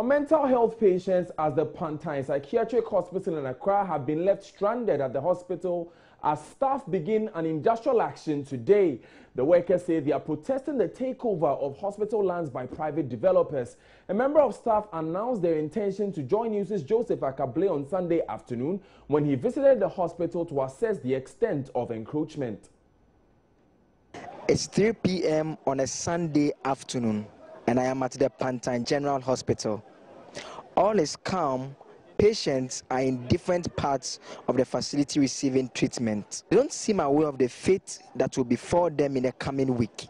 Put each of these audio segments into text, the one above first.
Mental health patients at the Pantang Psychiatric Hospital in Accra have been left stranded at the hospital as staff begin an industrial action today. The workers say they are protesting the takeover of hospital lands by private developers. A member of staff announced their intention to join JoyNews' Joseph Akable on Sunday afternoon when he visited the hospital to assess the extent of encroachment. It's 3 p.m. on a Sunday afternoon, and I am at the Pantang General Hospital. All is calm. Patients are in different parts of the facility receiving treatment. They don't seem aware of the fate that will befall them in the coming week.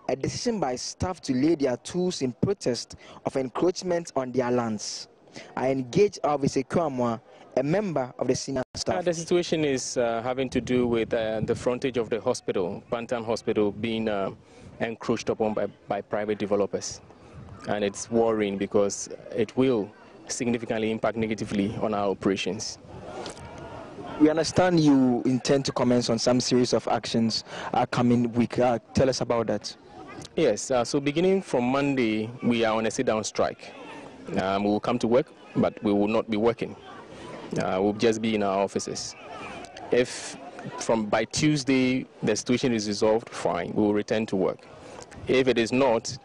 A decision by staff to lay their tools in protest of encroachment on their lands. I engaged Alvise Kwamwa, a member of the senior staff. The situation is having to do with the frontage of the hospital, Pantang Hospital, being encroached upon by private developers. And it's worrying because it will significantly impact negatively on our operations. We understand you intend to commence on some series of actions coming week. Tell us about that. Yes, so beginning from Monday, we are on a sit-down strike. We will come to work, but we will not be working. We'll just be in our offices. If by Tuesday the situation is resolved, fine, we will return to work. If it is not,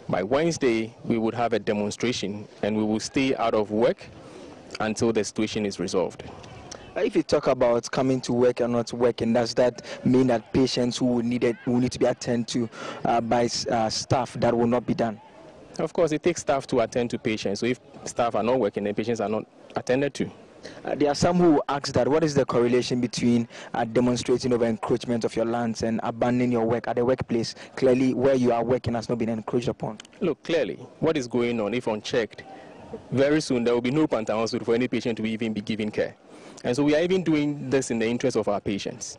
by Wednesday we would have a demonstration and we will stay out of work until the situation is resolved. If you talk about coming to work and not working, does that mean that patients who need to be attended to by staff, that will not be done? Of course, it takes staff to attend to patients. So if staff are not working, then patients are not attended to. There are some who ask that what is the correlation between demonstrating over encroachment of your lands and abandoning your work at the workplace? Clearly, where you are working has not been encroached upon. Look, clearly, what is going on, if unchecked, very soon there will be no Pantang Hospital for any patient to even be given care. And so we are even doing this in the interest of our patients.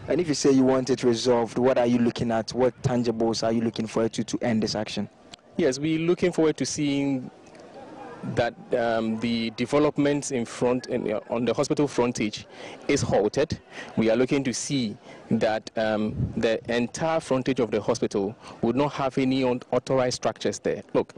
And if you say you want it resolved, what are you looking at? What tangibles are you looking for to end this action? Yes, we're looking forward to seeing that the developments in front on the hospital frontage is halted. We are looking to see that the entire frontage of the hospital would not have any unauthorized structures there. Look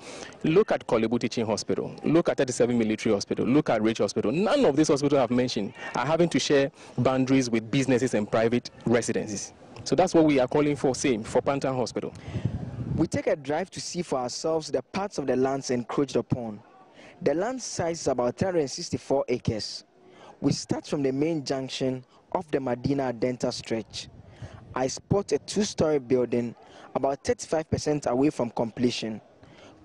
at Kolebu Teaching Hospital, look at 37 Military Hospital, look at Rich Hospital. None of these hospitals I've mentioned are having to share boundaries with businesses and private residences. So that's what we are calling for, same for Pantang Hospital. We take a drive to see for ourselves the parts of the lands encroached upon. The land size is about 364 acres. We start from the main junction of the Medina Adenta stretch. I spot a two-story building about 35% away from completion.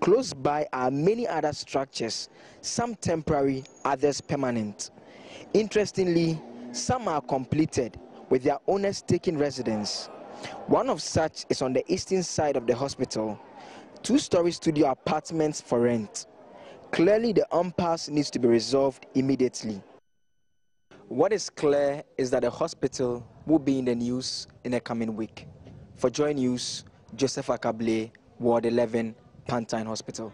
Close by are many other structures, some temporary, others permanent. Interestingly, some are completed with their owners taking residence. One of such is on the eastern side of the hospital, two-story studio apartments for rent. Clearly, the impasse needs to be resolved immediately. What is clear is that the hospital will be in the news in the coming week. For JoyNews, Joseph Akable, Ward 11, Pantang Hospital.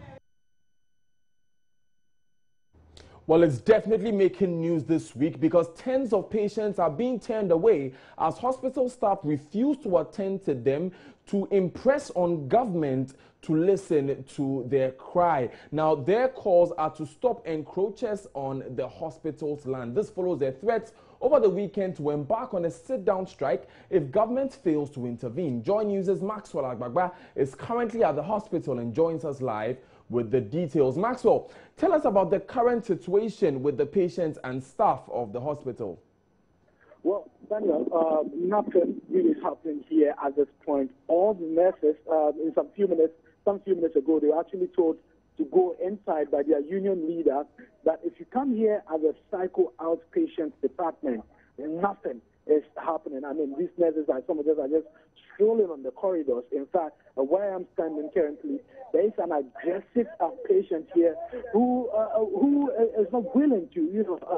Well, it's definitely making news this week because tens of patients are being turned away as hospital staff refuse to attend to them to impress on government to listen to their cry. Now, their calls are to stop encroachers on the hospital's land. This follows their threats over the weekend to embark on a sit-down strike if government fails to intervene. JoyNews' Maxwell Agbagba is currently at the hospital and joins us live with the details. Maxwell, tell us about the current situation with the patients and staff of the hospital. Well, Daniel, nothing really happened here at this point. All the nurses, in some few minutes ago, they were actually told to go inside by their union leader that if you come here as a psycho outpatient department, nothing is happening. I mean, these nurses, some of them are just strolling on the corridors. In fact, where I'm standing currently, there is an aggressive patient here who is not willing to,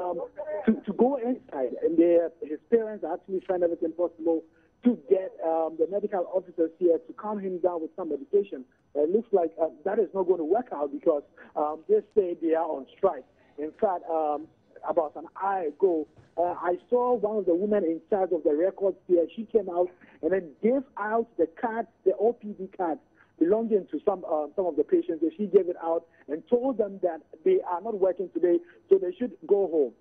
to go inside. And his parents are actually trying everything possible to get the medical officers here to calm him down with some medication. It looks like that is not going to work out because they say they are on strike. In fact, about an hour ago, I saw one of the women in charge of the records here. She came out and then gave out the cards, the OPD cards, belonging to some of the patients. So she gave it out and told them that they are not working today, so they should go home.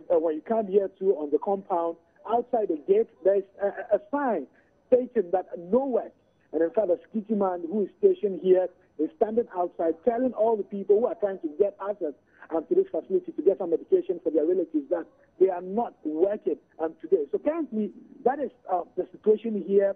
When you come here too on the compound, outside the gate, there's a sign stating that no work. And in fact, a security man who is stationed here is standing outside telling all the people who are trying to get access to this facility to get some medication for their relatives that they are not working today. So currently, that is the situation here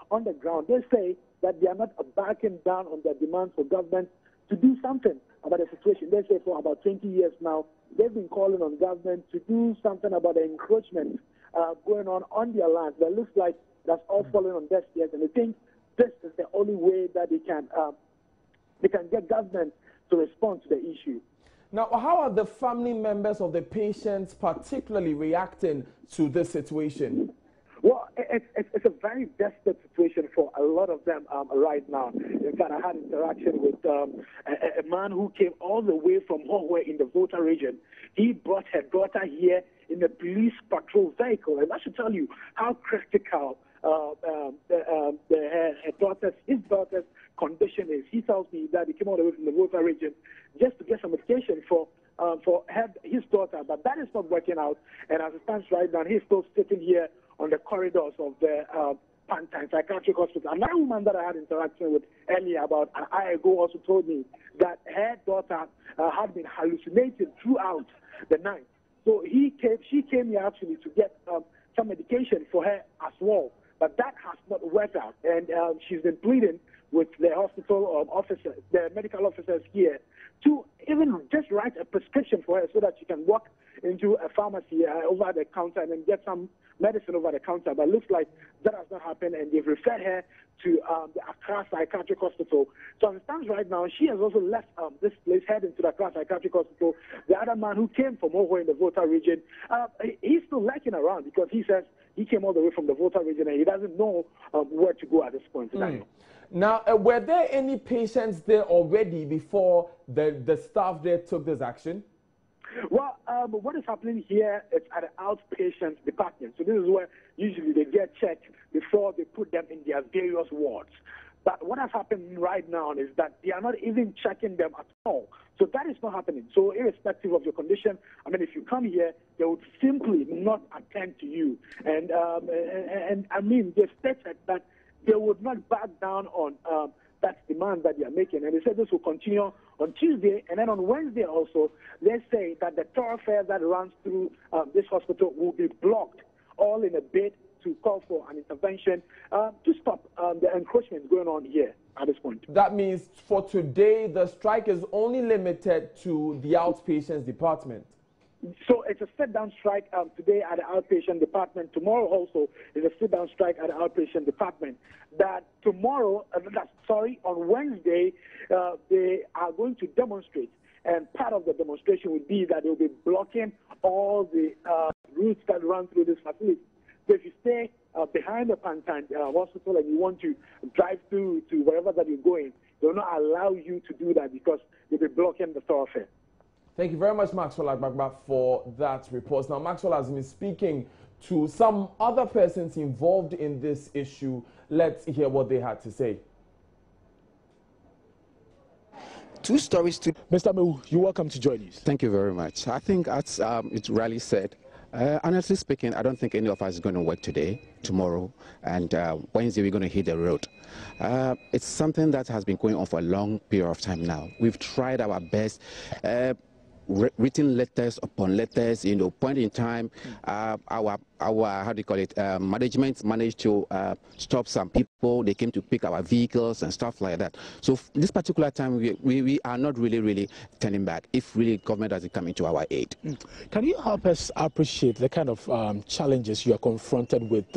on the ground. They say that they are not backing down on their demands for government to do something about the situation. They say for about 20 years now, they've been calling on government to do something about the encroachment going on their land. But it looks like that's all falling on deaf ears, and they think this is the only way that they can get government to respond to the issue. Now, how are the family members of the patients particularly reacting to this situation? Well, it's a very desperate situation for a lot of them right now. In fact, I had interaction with a man who came all the way from Hohwe in the Volta region. He brought her daughter here in a police patrol vehicle, and I should tell you how critical his daughter's condition is. He tells me that he came all the way from the Volta region just to get some medication for his daughter, but that is not working out. And as it stands right now, he's still sitting here on the corridors of the Pantang Psychiatric Hospital. Another woman that I had interaction with earlier about an hour ago also told me that her daughter had been hallucinating throughout the night. So she came here actually to get some medication for her as well. But that has not worked out, and she's been pleading with the hospital officers, the medical officers here, to even just write a prescription for her so that she can walk into a pharmacy over the counter and then get some medicine over the counter. But it looks like that has not happened, and they've referred her to the Accra Psychiatric Hospital. So as it stands right now, she has also left this place, heading to the Accra Psychiatric Hospital. The other man who came from Hohwe in the Volta region, he's still lurking around because he says he came all the way from the Volta region and he doesn't know where to go at this point. Now, were there any patients there already before the staff there took this action? Well, what is happening here is at the outpatient department. So this is where usually they get checked before they put them in their various wards. But what has happened right now is that they are not even checking them at all. So that is not happening. So irrespective of your condition, I mean, if you come here, they would simply not attend to you. And I mean, they stated that they would not back down on that demand that they are making. And they said this will continue on Tuesday, and then on Wednesday also, they say that the thoroughfare that runs through this hospital will be blocked, all in a bid to call for an intervention to stop the encroachment going on here at this point. That means for today, the strike is only limited to the outpatients department. So it's a sit-down strike today at the outpatient department. Tomorrow also is a sit-down strike at the outpatient department. That tomorrow, on Wednesday, they are going to demonstrate. And part of the demonstration would be that they'll be blocking all the routes that run through this facility. So if you stay behind the Pantang hospital and you want to drive through to wherever that you're going, they will not allow you to do that because they'll be blocking the thoroughfare. Thank you very much, Maxwell Agbagba, for that report. Now, Maxwell has been speaking to some other persons involved in this issue. Let's hear what they had to say. Two stories to... Mr. Mewu, you're welcome to JoyNews. Thank you very much. I think, as it really said, honestly speaking, I don't think any of us is going to work today, tomorrow, and Wednesday we're going to hit the road. It's something that has been going on for a long period of time now. We've tried our best. Written letters upon letters, point in time, our how do you call it, management managed to stop some people. They came to pick our vehicles and stuff like that. So this particular time, we are not really turning back if really government doesn't come into our aid. Can you help us appreciate the kind of challenges you are confronted with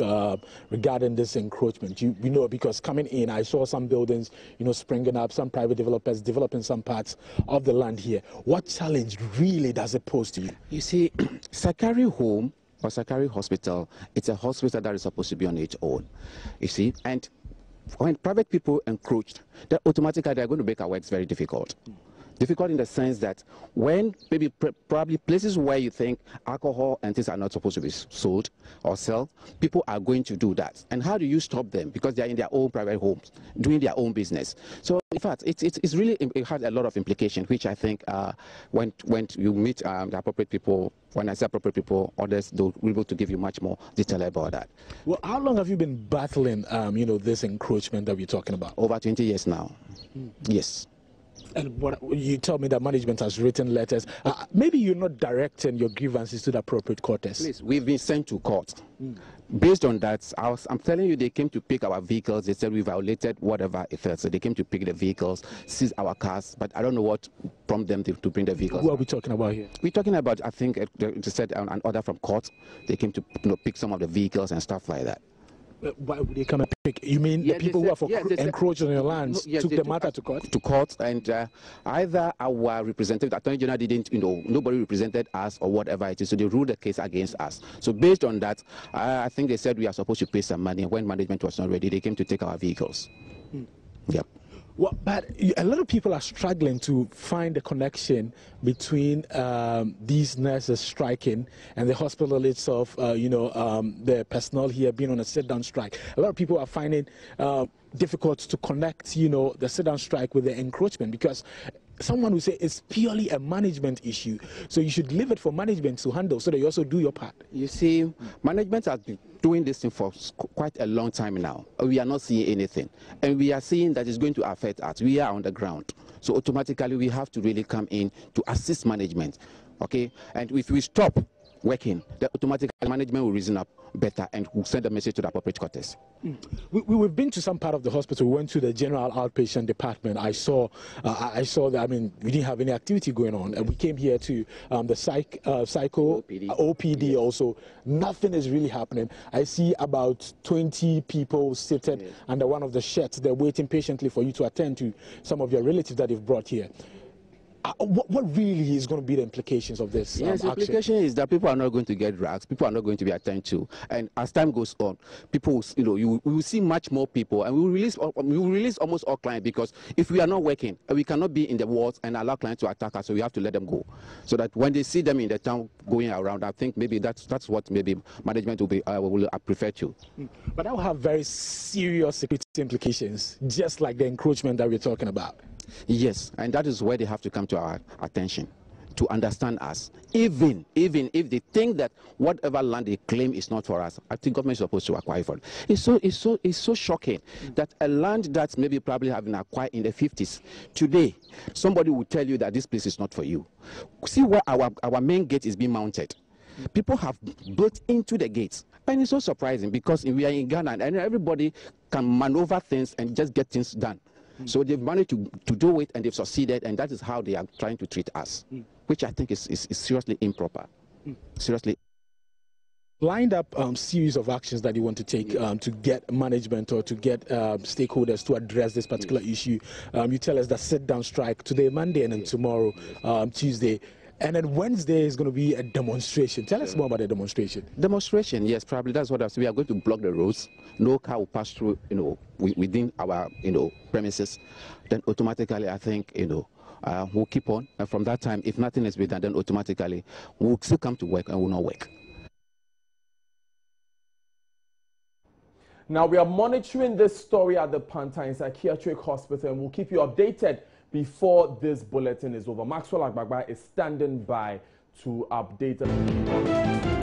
regarding this encroachment? You know, because coming in, I saw some buildings, springing up, some private developers developing some parts of the land here. What challenge really does it pose to you? You see, Sakari Home or Sakari Hospital, it's a hospital that is supposed to be on its own, you see, and when private people encroached, then automatically they're going to make our works very difficult. Difficult in the sense that when maybe probably places where you think alcohol and things are not supposed to be sold or sell, people are going to do that. And how do you stop them? Because they are in their own private homes, doing their own business. So in fact, it's really, it had a lot of implications, which I think when you meet the appropriate people, when I say appropriate people, others, they'll be able to give you much more detail about that. Well, how long have you been battling, this encroachment that we're talking about? Over 20 years now. Yes. And what you tell me that management has written letters. Maybe you're not directing your grievances to the appropriate quarters. Please, we've been sent to court. Based on that, I'm telling you, they came to pick our vehicles. They said we violated whatever it felt. So they came to pick the vehicles, seize our cars. But I don't know what prompted them to bring the vehicles. Who are we talking about here? We're talking about, I think, they said an order from court. They came to pick some of the vehicles and stuff like that. Why would they come and pick? You mean the people who have encroached on your lands took the matter to court? To court, and either our representative, the Attorney General didn't, nobody represented us or whatever it is, so they ruled the case against us. So based on that, I think they said we are supposed to pay some money. When management was not ready, they came to take our vehicles. Yep. Well, but a lot of people are struggling to find a connection between these nurses striking and the hospital itself, the personnel here being on a sit-down strike. A lot of people are finding difficult to connect, the sit-down strike with the encroachment, because someone will say it's purely a management issue. So you should leave it for management to handle so that you also do your part. You see, management has been doing this thing for quite a long time now. We are not seeing anything. And we are seeing that it's going to affect us. We are on the ground. So automatically we have to really come in to assist management. Okay? And if we stop working, the automatic management will reason up better and will send a message to the appropriate quarters. We've been to some part of the hospital. We went to the general outpatient department. I saw that, we didn't have any activity going on. And we came here to the psycho OPD also. Nothing is really happening. I see about 20 people seated under one of the sheds. They're waiting patiently for you to attend to some of your relatives that you've brought here. What really is going to be the implications of this? Yes, the implication is that people are not going to get drugs. People are not going to be attended to. And as time goes on, people, you will see much more people, and we will release almost all clients, because if we are not working, we cannot be in the wards and allow clients to attack us. So we have to let them go, so that when they see them in the town going around, I think maybe that's what maybe management will prefer to. But that will have very serious security implications, just like the encroachment that we're talking about. Yes, and that is where they have to come to our attention, to understand us. Even if they think that whatever land they claim is not for us, I think government is supposed to acquire for it. It's so shocking that a land that's maybe probably have been acquired in the 50s, today somebody will tell you that this place is not for you. See where our main gate is being mounted. People have built into the gates. And it's so surprising, because we are in Ghana and everybody can maneuver things and just get things done. So they've managed to do it, and they've succeeded, and that is how they are trying to treat us, which I think is seriously improper. Seriously. Lined up series of actions that you want to take to get management or to get stakeholders to address this particular issue. You tell us that sit-down strike today, Monday, and then tomorrow, Tuesday. And then Wednesday is going to be a demonstration. Tell us more about the demonstration. Demonstration, yes, probably that's what I said. We are going to block the roads. No car will pass through, within our, premises. Then automatically, I think, we'll keep on. And from that time, if nothing is being done, then automatically we'll still come to work and will not work. Now, we are monitoring this story at the Pantang Psychiatric Hospital, and we'll keep you updated before this bulletin is over. Maxwell Agbagba is standing by to update us.